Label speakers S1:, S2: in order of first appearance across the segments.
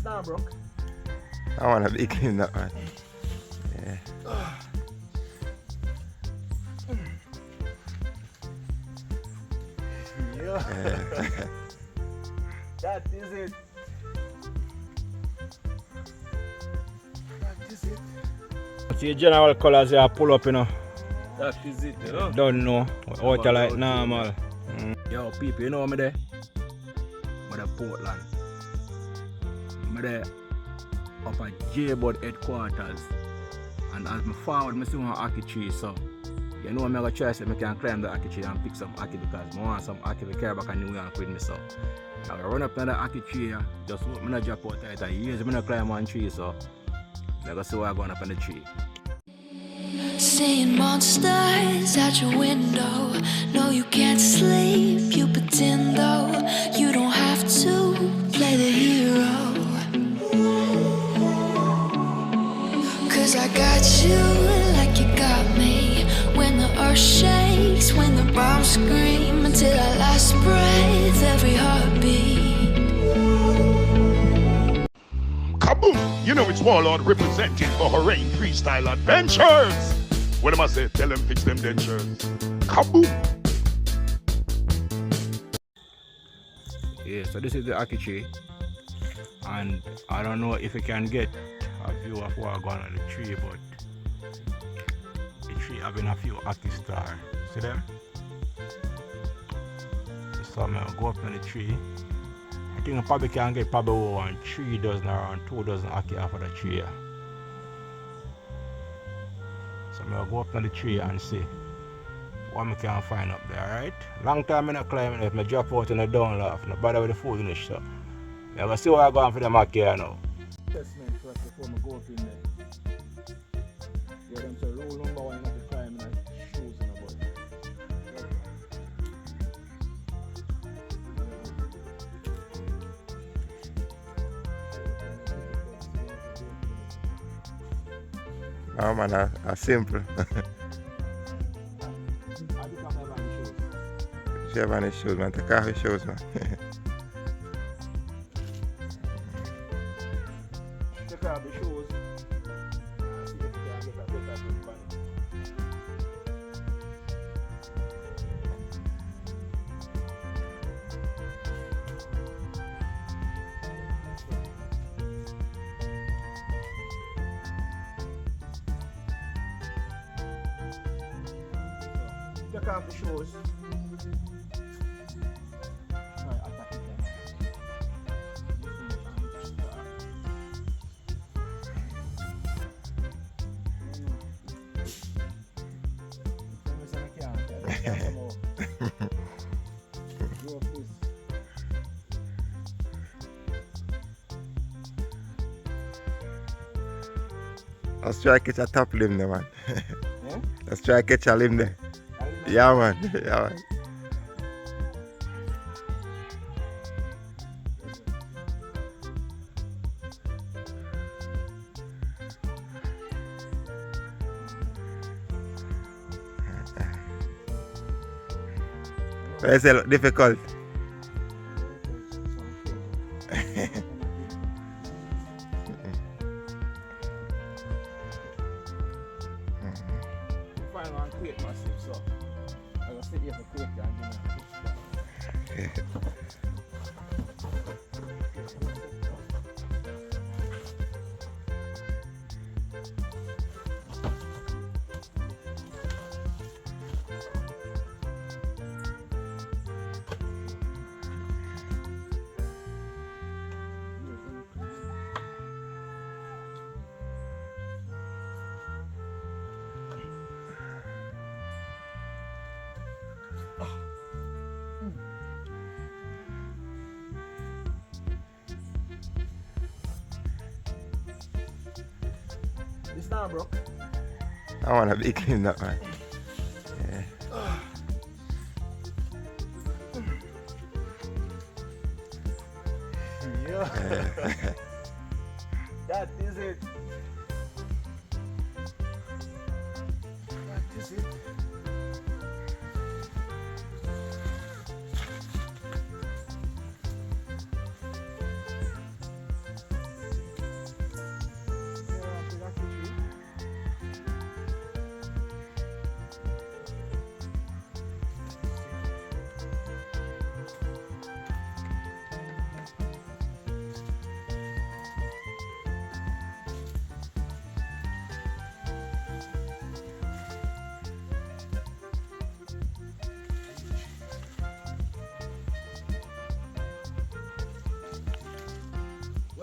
S1: Starbuck.
S2: I want to be clean that one. Yeah.
S1: Yeah. That is it. That is it.
S3: See general colors here pull up, you know.
S1: That is it, you know.
S3: Don't know. Out like normal.
S1: Yo, people, you know me there? I'm at Portland. I'm there up at J-Bud headquarters. And as I forward, I see one akichi, so you know I'm going to try to I can climb the akichi and pick some aki because I want some aki to carry back a New York with me. So I'm going to run up to the akichi here, just hope I'm not drop out tight. Years I'm going to climb one tree, so I'm going to see what I'm going up on the tree.
S4: Seeing monsters at your window. No, you can't sleep, you pretend though. You don't have to play the hero. Cause I got you like you got me. When the earth shakes, when the bombs scream. Until our last breath, every heartbeat.
S5: Kaboom! You know it's Warlord representing for Hurrain Freestyle Adventures! What am I say? Tell them fix them dentures. Kaboom!
S3: Yeah, so this is the akichi. And I don't know if you can get a view of what's going on the tree, but the tree having a few aki stars. See them? So I'm gonna go up on the tree. I think I probably can get probably 3 dozen around 2 dozen aki off of the tree here. So I'm gonna go up on the tree and see what I can find up there, alright? Long time I'm not climbing it, I drop out in the down laugh, no bother with the foolishness, so I'm gonna see what I'm going for the aki here now.
S1: Assessment first before I go up in there. Yeah, them say rule number 1 not to climb in the shoes in the body.
S2: Oh man, a simple. If you have any shoes, man, take off your shoes, man.
S1: Take off the shoes. And see if you can get a better grip on it. Take off the shoes. Alright, attack it then.
S2: Let's try to catch a top limb there, man.
S1: Yeah?
S2: Let's try to catch a limb there. Yeah, man. Yeah, man. It's a difficult.
S1: Find one quick massive, so I will sit here for quick and give me It's Starbuck.
S2: I want to be clean that one. Yeah.
S1: Yeah. That is it. That is it.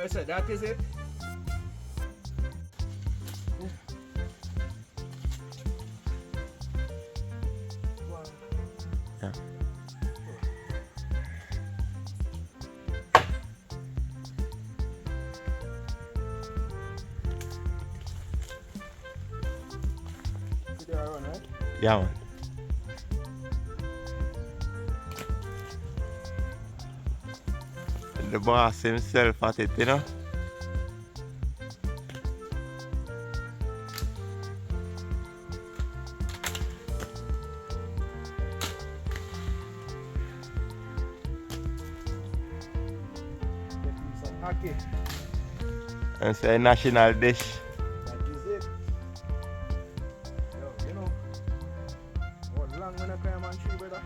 S3: I said, that is it.
S2: Yeah.
S3: See there, right?
S2: Yeah, man. The boss himself at it, you know.
S3: Some ackee.
S2: And say national dish.
S3: That is it. Yo, you know, how long when I climb on tree, brother?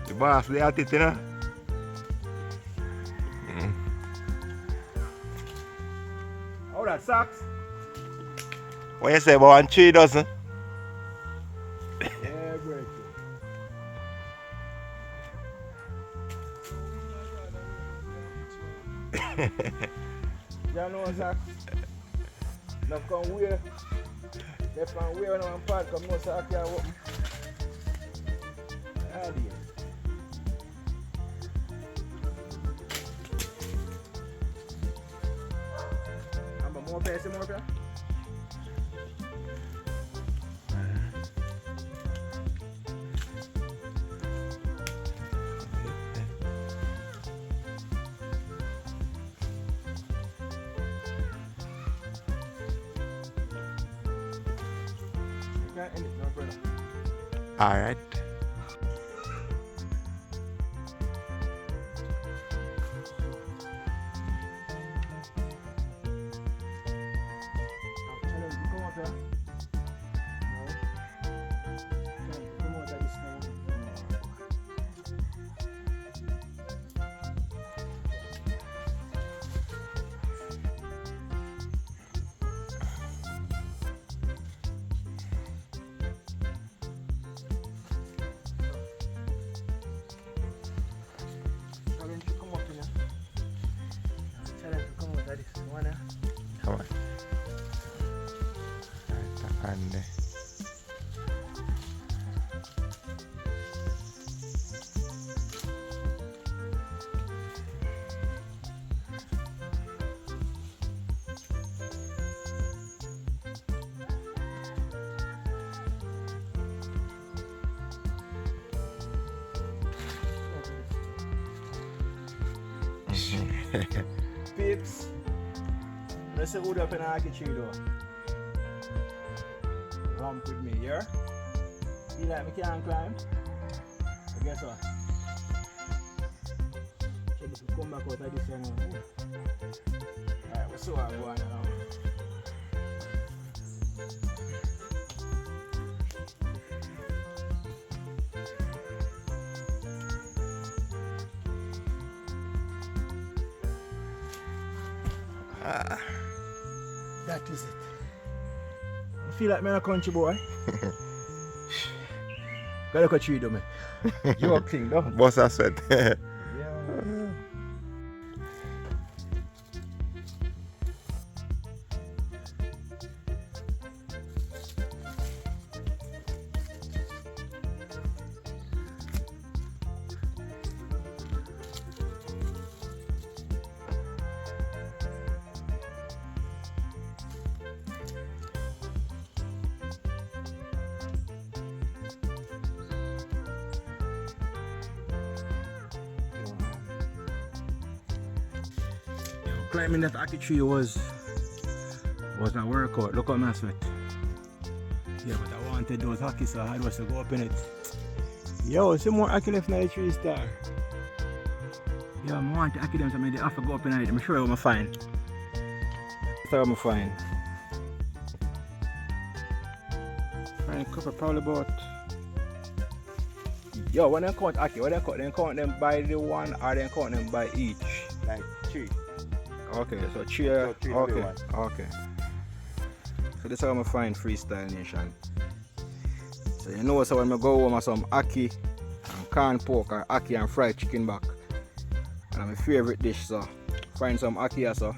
S2: The boss, they at it, you know.
S3: Oh, that sucks.
S2: What you say about 1 tree dozen?
S3: Yeah, great. You know, Zach? Now come where? Left and where when I'm part, come no Zach here open. Idea. I'm more pay, more pay? You can't end it, no brother.
S2: Alright.
S3: Tell him to come up here. No. Tell him to come out of this now. Tell him to come up here. Tell him to come out of this one.
S2: Come on. Right, and
S3: Peeps, let's say who up in an akichi though. Ramp with me, yeah? You like me can't climb? I guess what? Check if you come back out of this one now. Alright, we'll see what I'm going now. That is it. I feel like I'm a country boy. Gotta look at you, though, man. You're a king, though.
S2: boss I said.
S3: Yeah. Climbing that ackee tree was a workout. Look at my sweat. Yeah, but I wanted those ackee, so I had to go up in it. Yo, see more ackee left in the tree star. Yeah, I want to ackee them, so I have to go up in it. I'm sure I'm fine. I'm fine. Fine couple probably about. Yo, when they count ackee, what they count them by the one or they count them by each?
S2: Like 3.
S3: Okay, so cheer.
S2: So three
S3: Okay,
S2: everyone.
S3: okay.
S1: So this is how I find Freestyle Nation. So you know, so when I go home with some ackee and corned pork or ackee and fried chicken back. And my favorite dish, so find some ackee so.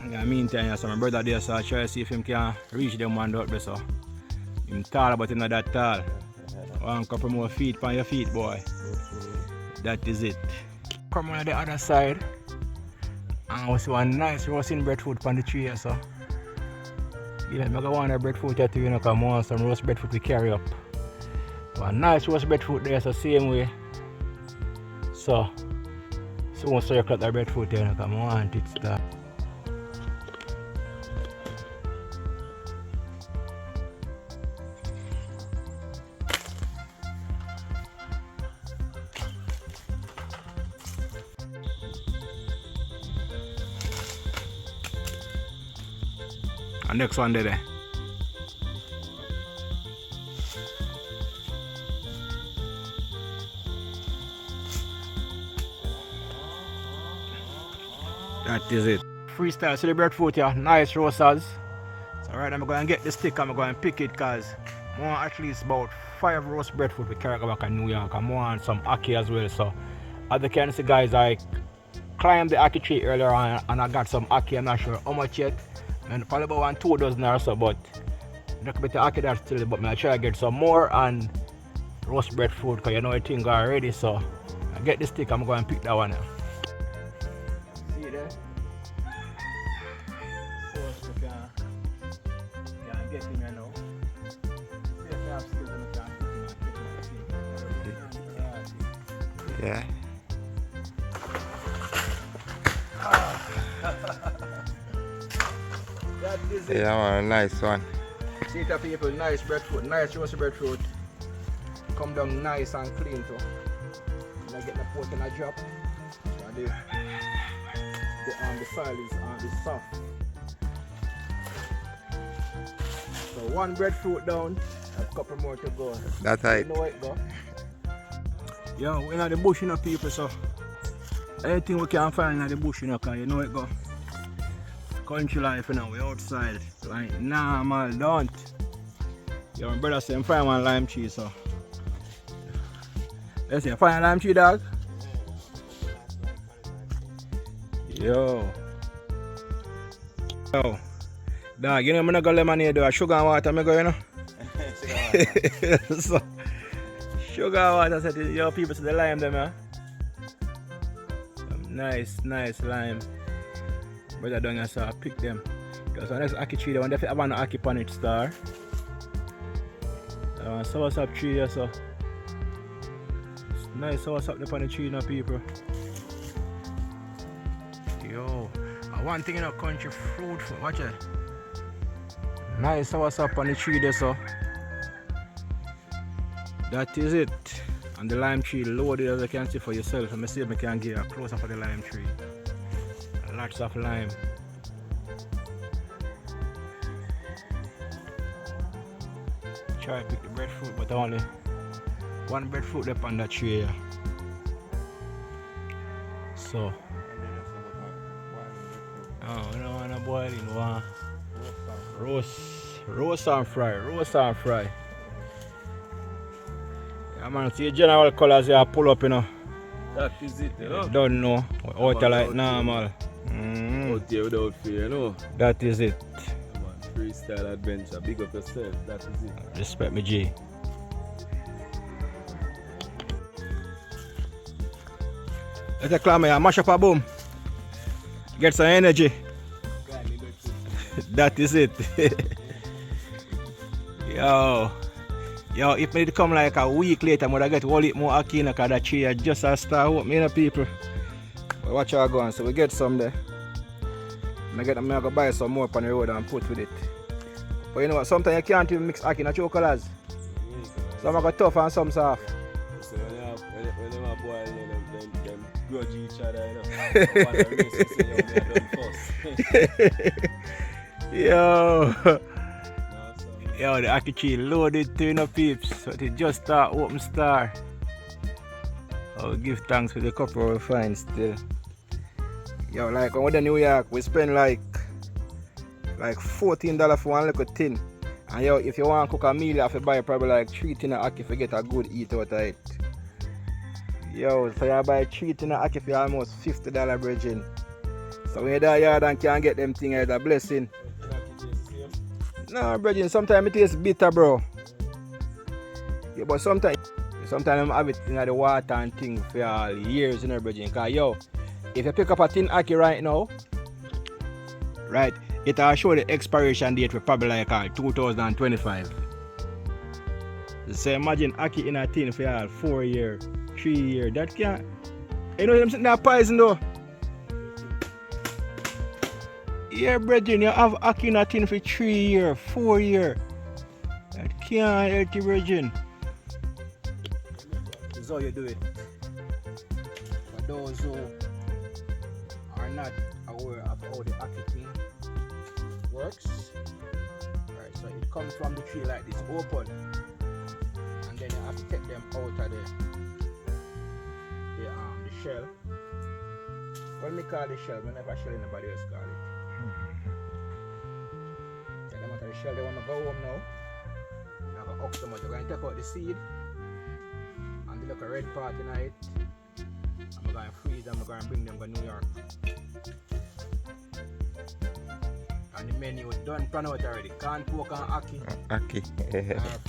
S1: In the meantime, so my brother there, so I try to see if him can reach them one out there, so. Him tall, but him not that tall. One couple more feet on your feet, boy. That is it. Come on the other side. And we see one nice roasting breadfruit on the tree here, so. Yeah, I'm gonna want a breadfruit here too, you know, because I want some roast breadfruit to carry up. One nice roast breadfruit there, so same way. So, soon circle up the breadfruit there, because I want it to start. And next one there. That is it. Freestyle, so the breadfruit here, nice roasters. So right, I'm going to get the stick and I'm going to pick it because I want at least about 5 roast breadfruit we carry back in New York. And I want some ackee as well. So as you can see guys, I climbed the ackee tree earlier on and I got some ackee. I'm not sure how much yet. And probably about 2 dozen or so, but look a bit of ackee there still, but I try to get some more and roast breadfruit because you know the thing already. So I get the stick, I'm going to pick that one now. See there? So you can get in there now. See if you have skills and you can
S2: Yeah.
S1: That is it.
S2: Yeah, man, a nice one.
S1: See that people, nice breadfruit, nice roasted breadfruit. Come down nice and clean too. And I get the pork in a drop. So the soil is soft. So one breadfruit down, a couple more to go.
S2: That's right.
S1: You know it go. Yo, we're in the bush, you know, people, so anything we can find in the bush, you know, cause you know it go. Country life, you know, we outside. Like, nah, man, don't. Yo, my brother said, find one lime tree, so. Let's see, find a lime tree, dog. Yo. Yo. Dog, you know, I'm not going to lemonade, do sugar and water, I'm going, you know. So, sugar and water, said, yo, people see the lime, them, yeah. Nice lime. Brother down here, so I pick them. Because the next ackee tree, the one definitely have an ackee on it star. Soursop tree here, so. It's nice soursop on the tree now, people. Yo. One thing in a country fruit, watch it. Nice soursop on the tree there, so. That is it. And the lime tree loaded as you can see for yourself. Let me see if I can get a close up of the lime tree. Lots of lime. Try to pick the breadfruit, but only one breadfruit up on that tree here. So, oh, we don't want to boil in one. Roast and fry. Yeah, man, see the general colors here pull up, you know.
S6: That is it, you know.
S1: Don't know. Out here like normal.
S6: Out here without fear, you know.
S1: That is it.
S6: Freestyle adventure, big up yourself, that is it.
S1: Respect me, G. Let's climb here, mash up a boom. Get some energy. That is it. Yo, if me come like a week later, I'm gonna get all it more ackee because that tree just a start up, you know, people. But watch how I go on, so we get some there. I'm gonna buy some more on the road and put with it. But you know what, sometimes you can't even mix ackee in chocolate. Some are tough and some soft.
S6: So when they are boy, you know, them grudge each other, you know. One of the races say, yo, they are done first.
S1: Yo. Yo, the akichi loaded to, you know, peeps. So it just start open star. I'll give thanks for the couple we find still. Yo, like when we're in New York, we spend like like $14 for one little tin. And yo, if you want to cook a meal, you have to buy probably like 3 tin of ackee to get a good eat out of it. Yo, so you buy 3 tin of ackee for almost $50 bridging. So when you die yard and can't get them things, it's a blessing. No, bridging, sometimes it tastes bitter, bro. Yeah, but sometimes I have it in the water and things for all years, you know, bridging. Because yo, if you pick up a tin ackee right now, right, it will show the expiration date for probably like 2025. So imagine ackee in a tin for all 4 years, 3 years. That can't. You know them sitting there poison though. Yeah, brethren, you have ackee in a tin for 3 years, 4 years. That can't help you, brethren. This is how you do it. For those who are not aware of how the ackee thing works, right? So it comes from the tree like this, open, and then you have to take them out of the shell. What we call the shell, we never shell anybody else call it. Take them out of the shell. They want to go home now. You're going to ox them out. You're going to take out the seed and the little red part in it. I'm going to freeze them. I'm going to bring them to New York. And the menu done plan out already. Corn pork and ackee.
S2: Ackee.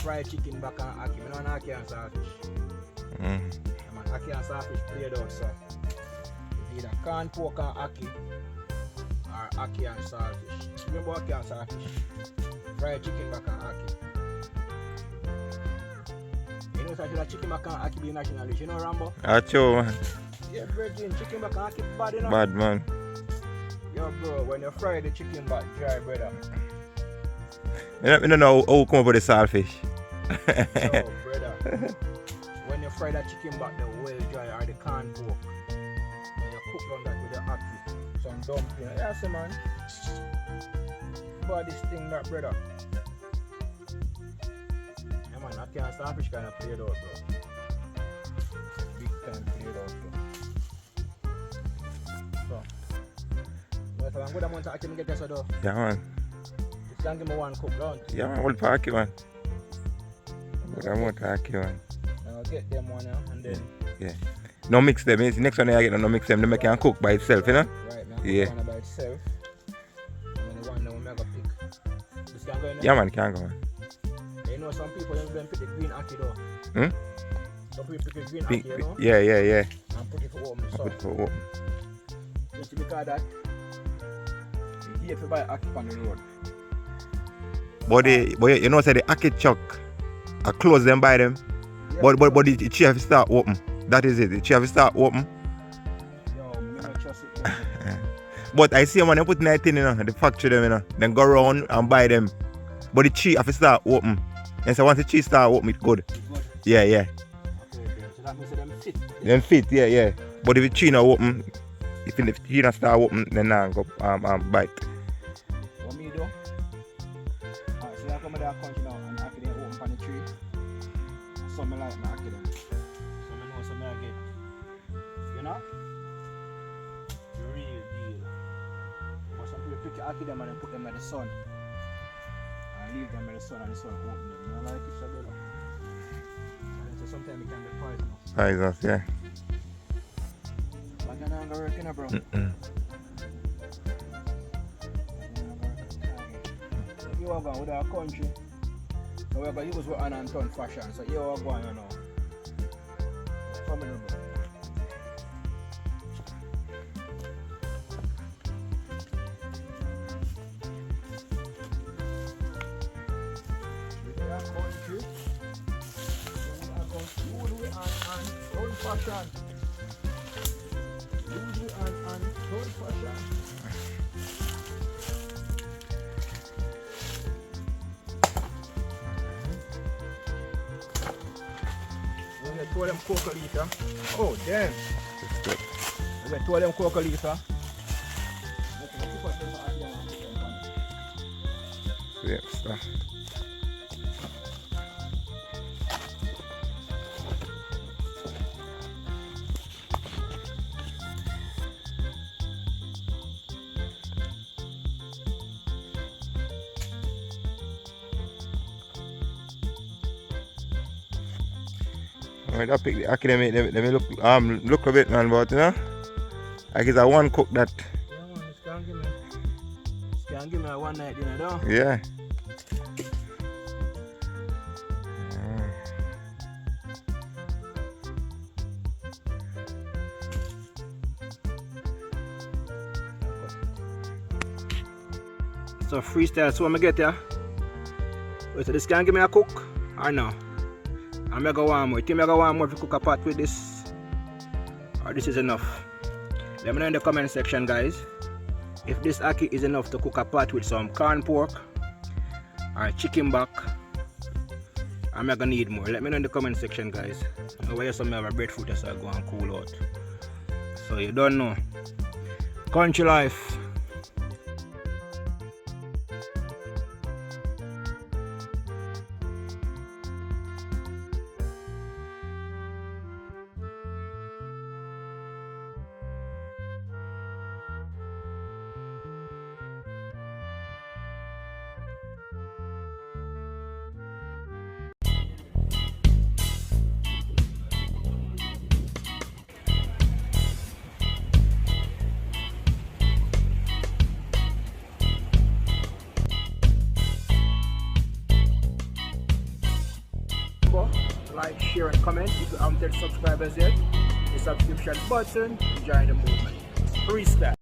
S1: Fried chicken back and ackee. I don't want ackee and saltfish. Ackee and saltfish played out, so either corn pork and ackee or ackee and saltfish. Remember ackee and saltfish? Fried chicken back and ackee. You know, so that chicken back and ackee be national dish, you know, Rambo?
S2: Acho, man.
S1: Yeah, virgin chicken back and ackee bad, you know?
S2: Bad, man.
S1: Yo, bro, when you fry the chicken back dry, brother.
S2: I don't know how come up with the saltfish.
S1: Yo, brother. When you fry that chicken back the well dry or the corn pork, and you cook on that with the ackee, some dumpling. Yeah, see, man. But this thing, that brother. Yeah, man, ackee and saltfish kind of played out, bro. Big time played out, bro. So, but I'm good amount of ackee to get this, though.
S2: Yeah, man.
S1: You can give me one cook round.
S2: Yeah, man. What for ackee, man? Good amount of ackee, man.
S1: I'll get them one and then.
S2: Yeah. No mix them. It's the next one I get no mix them. They can cook by itself, you know?
S1: Right, man.
S2: Yeah.
S1: One by itself. And then the one that we make a pick. This can go in there?
S2: Yeah, man, can go, man.
S1: You know, some people don't even pick the green ackee though.
S2: Hmm?
S1: Some people pick the green ackee, you know?
S2: Yeah.
S1: And put it for open.
S2: I
S1: So,
S2: put it for open.
S1: just because that, you have to buy ackee on the road.
S2: But you know, say the ackee chuck, I close them by them.
S1: Yeah,
S2: But the tree have to start open. That is it. The tree have to start open.
S1: Yo, me not trust it.
S2: But I see them when they put that thing, you know, the factory them, you know, then go around and buy them. But the tree have to start open. And so once the tree start open, it's good.
S1: It's good.
S2: Yeah.
S1: Okay, so that means them fit.
S2: Then fit, yeah. But if the tree not open, if the tree not start open, then I go bite.
S1: What me do? Alright, so I come to that country now and ackee them open on the tree. Some I like my ackee them. Some I know some I get. You know? The real deal. But some people pick ackee them and then put them in the sun. And leave them in the sun and the sun open them. You don't like it, so brother? And so sometimes it can be poisonous.
S2: Poisonous, yeah.
S1: But you're not gonna work, you know, bro. So you are going with our country. So we're going to use what an Anton fashion. So you are going, you know. Come in, bro. With our country. So we are going to use what an Anton fashion. Use it and Anton fashion. We get 2 of them cocoa liter. Oh damn. We get 2 of them cocoa liter.
S2: Yeah, stuff. Alright, I'll pick the ackee. Let me look a bit, man, but you know, like it's a one cook that.
S3: Yeah, man, this can give me a one night dinner, though.
S2: Yeah.
S3: So freestyle, so I'm gonna get ya. Wait, so this can give me a cook or no? I'm gonna go one more. You think I'm gonna want more if you cook a pot with this? Or this is enough? Let me know in the comment section, guys. If this ackee is enough to cook a pot with some corn pork or chicken back. I'm gonna need more. Let me know in the comment section, guys. Over here some of my breadfruit as I go and cool out. So you don't know. Country life. Like, share, and comment. If you haven't subscribed yet, the subscription button. Enjoy the movement. Freestyle.